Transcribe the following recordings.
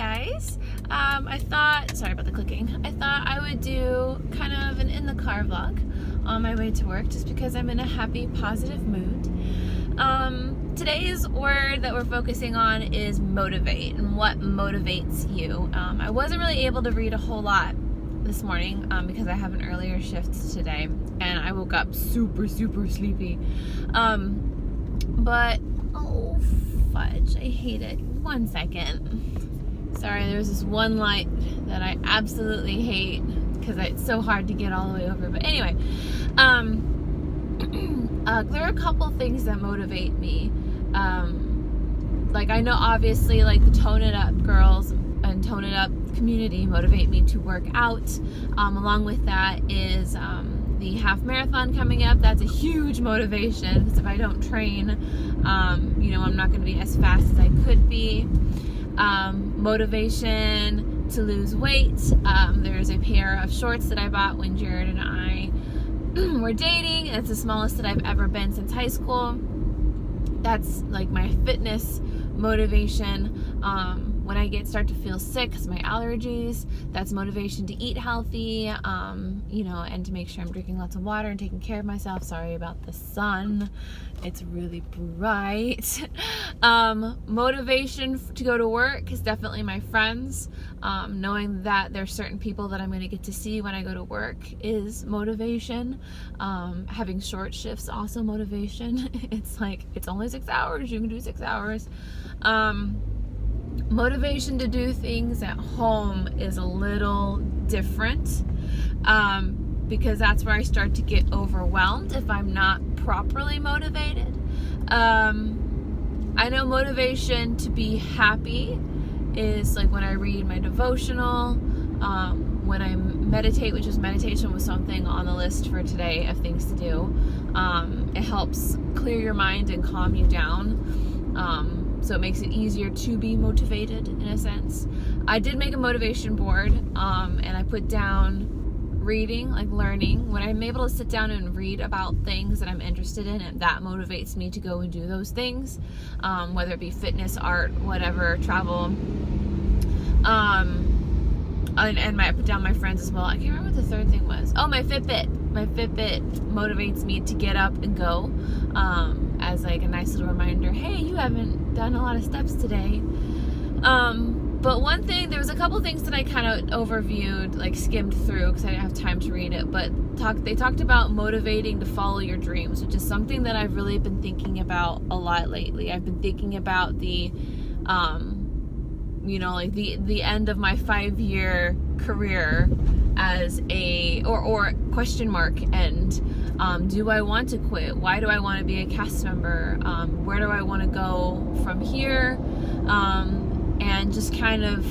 guys. I thought, sorry about the clicking, I thought I would do kind of an in the car vlog on my way to work just because I'm in a happy, positive mood. Today's word that we're focusing on is motivate and what motivates you. I wasn't really able to read a whole lot this morning because I have an earlier shift today and I woke up super sleepy. But, oh fudge, I hate it. 1 second. Sorry, there's this one light that I absolutely hate because it's so hard to get all the way over. But anyway, there are a couple things that motivate me. Like I know obviously like the Tone It Up girls and Tone It Up community motivate me to work out. Along with that is the half marathon coming up. That's a huge motivation because if I don't train, I'm not going to be as fast as I could be. Motivation to lose weight. There's a pair of shorts that I bought when Jared and I were dating. It's the smallest that I've ever been since high school. That's like my fitness motivation. When I start to feel sick because my allergies, that's motivation to eat healthy, and to make sure I'm drinking lots of water and taking care of myself. Sorry about the sun. It's really bright. Motivation to go to work is definitely my friends. Knowing that there's certain people that I'm going to get to see when I go to work is motivation. Having short shifts, also motivation. It's like, it's only 6 hours. You can do 6 hours. Motivation to do things at home is a little different because that's where I start to get overwhelmed if I'm not properly motivated. I know motivation to be happy is like when I read my devotional, when I meditate, which is meditation was something on the list for today of things to do. It helps clear your mind and calm you down. So it makes it easier to be motivated in a sense. I did make a motivation board, and I put down reading, like learning. When I'm able to sit down and read about things that I'm interested in, and that motivates me to go and do those things, whether it be fitness, art, whatever, travel. And I put down my friends as well. I can't remember what the third thing was. Oh, my Fitbit. My Fitbit motivates me to get up and go, as like a nice little reminder, hey, you haven't done a lot of steps today. But one thing, there was a couple things that I kind of overviewed, like skimmed through because I didn't have time to read it, but they talked about motivating to follow your dreams, which is something that I've really been thinking about a lot lately. I've been thinking about the the end of my 5-year career as or question mark end. Do I want to quit? Why do I want to be a cast member? Where do I want to go from here? And just kind of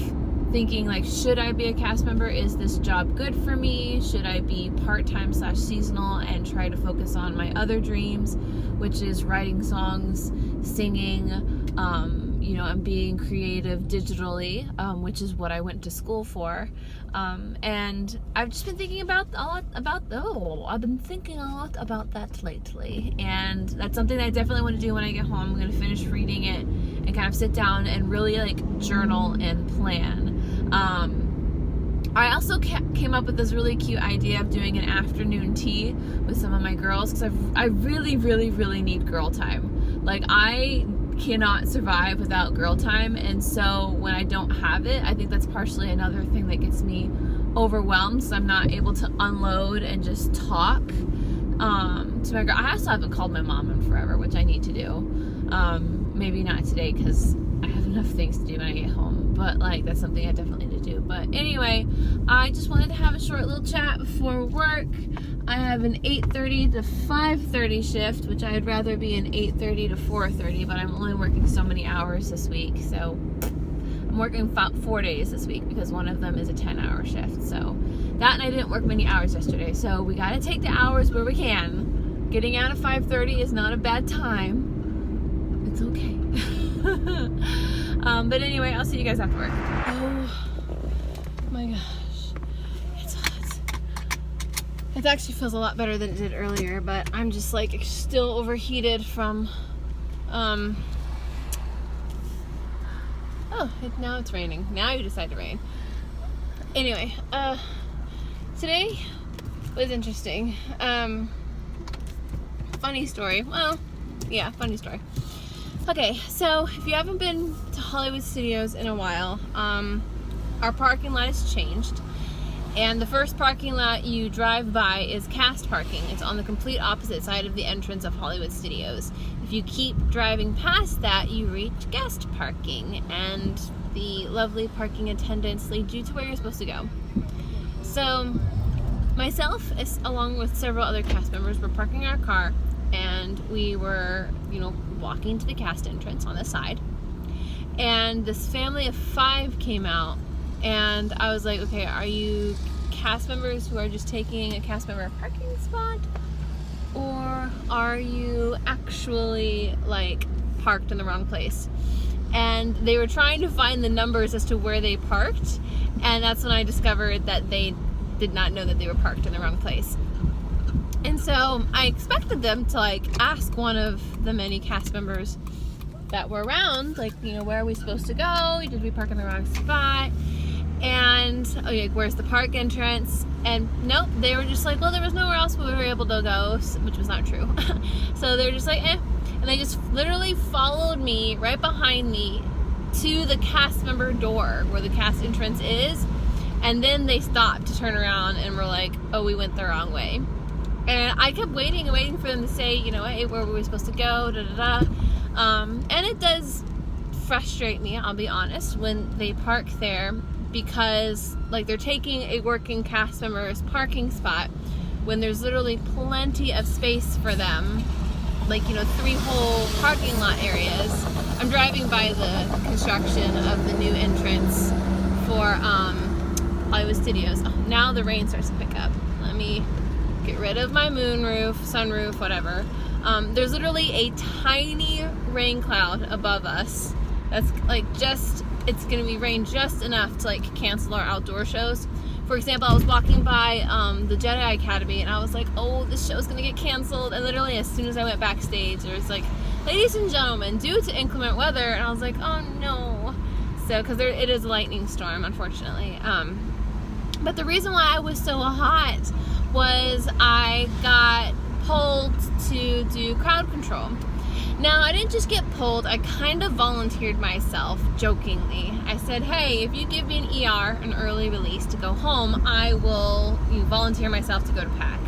thinking like, should I be a cast member? Is this job good for me? Should I be part-time / seasonal and try to focus on my other dreams, which is writing songs, singing, and being creative digitally, which is what I went to school for. And I've just been thinking I've been thinking a lot about that lately. And that's something that I definitely want to do when I get home. I'm going to finish reading it and kind of sit down and really like journal and plan. I also came up with this really cute idea of doing an afternoon tea with some of my girls because I really need girl time. Like I cannot survive without girl time, and so when I don't have it, I think that's partially another thing that gets me overwhelmed, so I'm not able to unload and just talk to my girl. I also haven't called my mom in forever, which I need to do. Maybe not today because I have enough things to do when I get home, but like that's something I definitely need to do. But anyway, I just wanted to have a short little chat before work. I have an 8:30 to 5:30 shift, which I'd rather be an 8:30 to 4:30, but I'm only working so many hours this week, so I'm working 4 days this week because one of them is a 10-hour shift. So that, and I didn't work many hours yesterday, so we gotta take the hours where we can. Getting out at 5:30 is not a bad time. It's okay. But anyway, I'll see you guys after work. Oh my gosh, it's hot. It actually feels a lot better than it did earlier, but I'm just like still overheated from now it's raining. Now you decide to rain. Anyway, today was interesting. Funny story. Well, yeah, funny story. Okay, so if you haven't been to Hollywood Studios in a while, our parking lot has changed. And the first parking lot you drive by is cast parking. It's on the complete opposite side of the entrance of Hollywood Studios. If you keep driving past that, you reach guest parking, and the lovely parking attendants lead you to where you're supposed to go. So myself, along with several other cast members, were parking our car, and we were, walking to the cast entrance on the side. And this family of 5 came out, and I was like, okay, are you cast members who are just taking a cast member parking spot? Or are you actually like parked in the wrong place? And they were trying to find the numbers as to where they parked, and that's when I discovered that they did not know that they were parked in the wrong place. And so I expected them to ask one of the many cast members that were around, where are we supposed to go? Did we park in the wrong spot? And where's the park entrance? And nope, they were just well, there was nowhere else we were able to go, which was not true. So they were just and they just literally followed me right behind me to the cast member door where the cast entrance is, and then they stopped to turn around and were like, oh, we went the wrong way. And I kept waiting and waiting for them to say, hey, where were we supposed to go, and it does frustrate me, I'll be honest, when they park there, because they're taking a working cast member's parking spot when there's literally plenty of space for them, 3 whole parking lot areas. I'm driving by the construction of the new entrance for Hollywood Studios. Oh, now the rain starts to pick up. Let me get rid of my moonroof, sunroof, whatever. There's literally a tiny rain cloud above us that's it's gonna be rain just enough to cancel our outdoor shows. For example, I was walking by the Jedi Academy, and I was like, oh, this show's gonna get canceled. And literally as soon as I went backstage, there was ladies and gentlemen, due to inclement weather. And I was like, oh no. So, because it is a lightning storm, unfortunately. But the reason why I was so hot was I got pulled to do crowd control. Now, I didn't just get pulled, I kind of volunteered myself, jokingly. I said, hey, if you give me an ER, an early release, to go home, I will volunteer myself to go to PAC.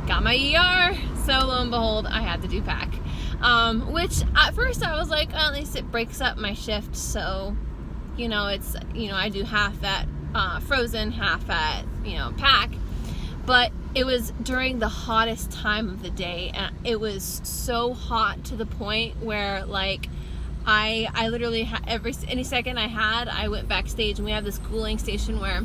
Got my ER, so lo and behold, I had to do PAC. Which, at first I was like, at least it breaks up my shift, so, it's, I do half at Frozen, half at, PAC. But it was during the hottest time of the day, and it was so hot to the point where I literally any second I had, I went backstage, and we have this cooling station where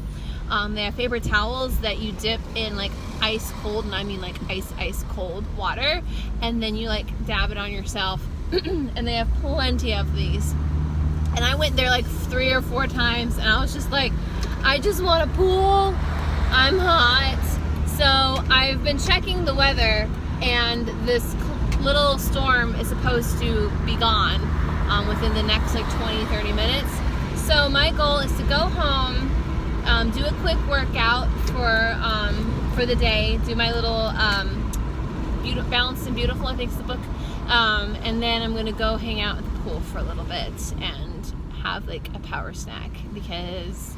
they have paper towels that you dip in ice cold, and I mean ice cold water, and then you dab it on yourself. And they have plenty of these, and I went there 3 or 4 times, and I was just I just want a pool, I'm hot. So I've been checking the weather, and this little storm is supposed to be gone within the next 20-30 minutes. So my goal is to go home, do a quick workout for the day, do my little Balanced and Beautiful, I think is the book, and then I'm gonna go hang out at the pool for a little bit and have a power snack, because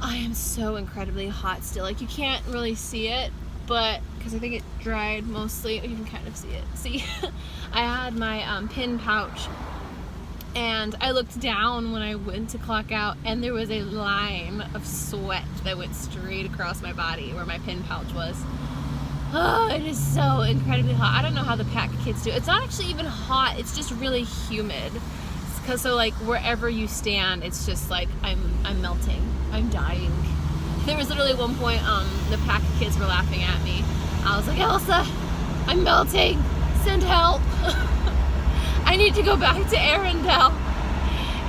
I am so incredibly hot still. You can't really see it, but because I think it dried mostly. You can kind of see it. See, I had my pin pouch, and I looked down when I went to clock out, and there was a line of sweat that went straight across my body where my pin pouch was. Oh, it is so incredibly hot. I don't know how the PAC kids do it. It's not actually even hot. It's just really humid. So wherever you stand, it's just I'm melting, I'm dying. There was literally one point the PAC kids were laughing at me. I was like, Elsa, I'm melting, send help. I need to go back to Arendelle.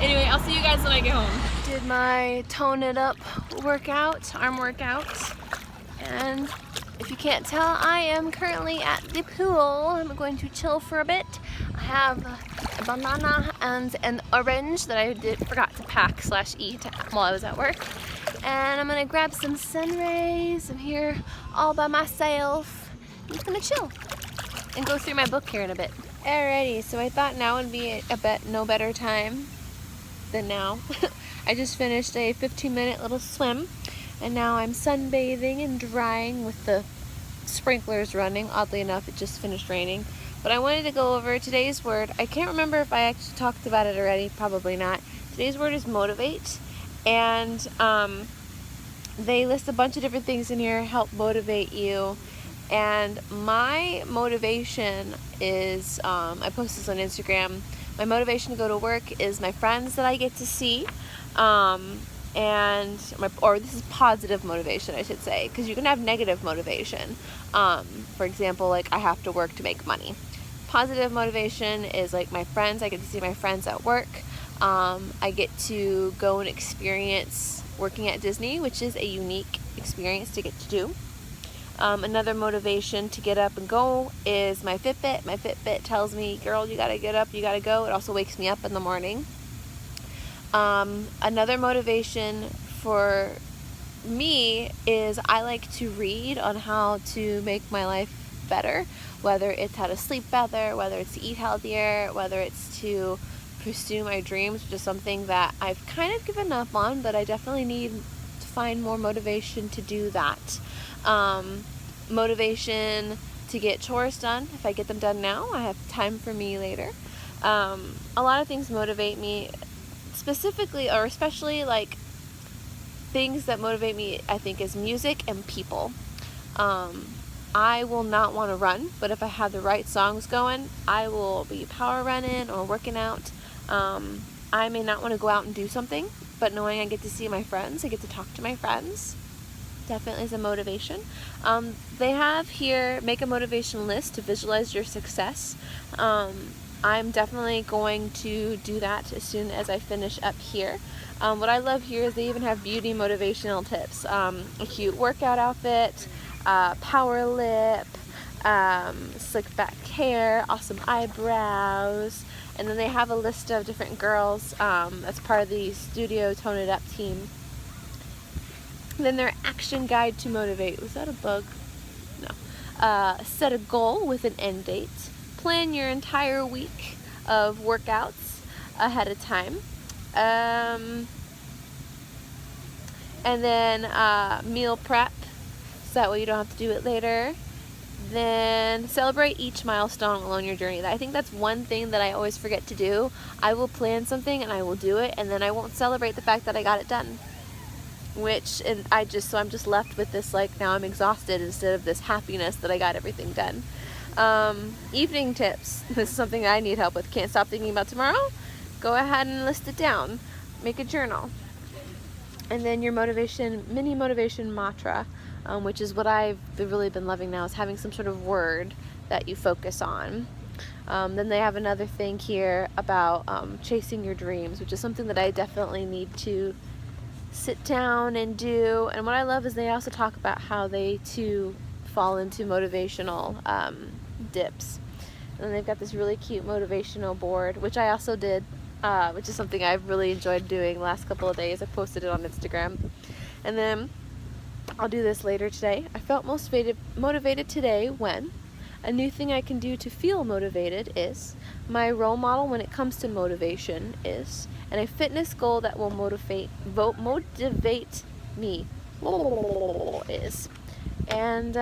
Anyway, I'll see you guys when I get home. Did my tone it up workout, arm workout, and if you can't tell, I am currently at the pool. I'm going to chill for a bit. I have a banana and an orange that I forgot to pack / eat while I was at work. And I'm gonna grab some sun rays. I'm here all by myself. I'm just gonna chill and go through my book here in a bit. Alrighty, so I thought now would be no better time than now. I just finished a 15-minute little swim, and now I'm sunbathing and drying with the sprinklers running. Oddly enough, it just finished raining. But I wanted to go over today's word. I can't remember if I actually talked about it already, probably not. Today's word is motivate, and they list a bunch of different things in here help motivate you. And my motivation is, I post this on Instagram, my motivation to go to work is my friends that I get to see, or this is positive motivation, I should say, because you can have negative motivation. For example, like I have to work to make money. Positive motivation is like my friends, I get to see my friends at work. I get to go and experience working at Disney, which is a unique experience to get to do. Another motivation to get up and go is my Fitbit. My Fitbit tells me, girl, you gotta get up, you gotta go. It also wakes me up in the morning. Another motivation for me is I like to read on how to make my life better, whether it's how to sleep better, whether it's to eat healthier, whether it's to pursue my dreams, which is something that I've kind of given up on, but I definitely need to find more motivation to do that. Motivation to get chores done. If I get them done now, I have time for me later. A lot of things motivate me, specifically or especially like things that motivate me, I think, is music and people. I will not want to run, but if I have the right songs going, I will be power running or working out. I may not want to go out and do something, but knowing I get to see my friends, I get to talk to my friends, definitely is a motivation. They have here, make a motivation list to visualize your success. I'm definitely going to do that as soon as I finish up here. What I love here is they even have beauty motivational tips. A cute workout outfit, power lip, slick back hair, awesome eyebrows, and then they have a list of different girls that's part of the Studio Tone It Up team. Then their action guide to motivate. Was that a bug? No. Set a goal with an end date. Plan your entire week of workouts ahead of time. And then meal prep, so that way you don't have to do it later. Then celebrate each milestone along your journey. I think that's one thing that I always forget to do. I will plan something and I will do it, and then I won't celebrate the fact that I got it done. So I'm just left with this, like, now I'm exhausted instead of this happiness that I got everything done. Evening tips. This is something I need help with. Can't stop thinking about tomorrow? Go ahead and list it down. Make a journal. And then your mini motivation mantra, which is what I've really been loving now, is having some sort of word that you focus on. Then they have another thing here about chasing your dreams, which is something that I definitely need to sit down and do. And what I love is they also talk about how they too fall into motivational dips. And then they've got this really cute motivational board, which I also did, which is something I've really enjoyed doing the last couple of days. I posted it on Instagram. And then I'll do this later today. I felt motivated today when a new thing I can do to feel motivated is, my role model when it comes to motivation is, and a fitness goal that will motivate me is. And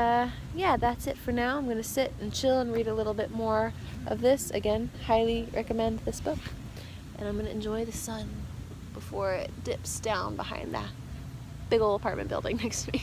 yeah, that's it for now. I'm going to sit and chill and read a little bit more of this. Again, highly recommend this book. And I'm going to enjoy the sun before it dips down behind that big old apartment building next to me.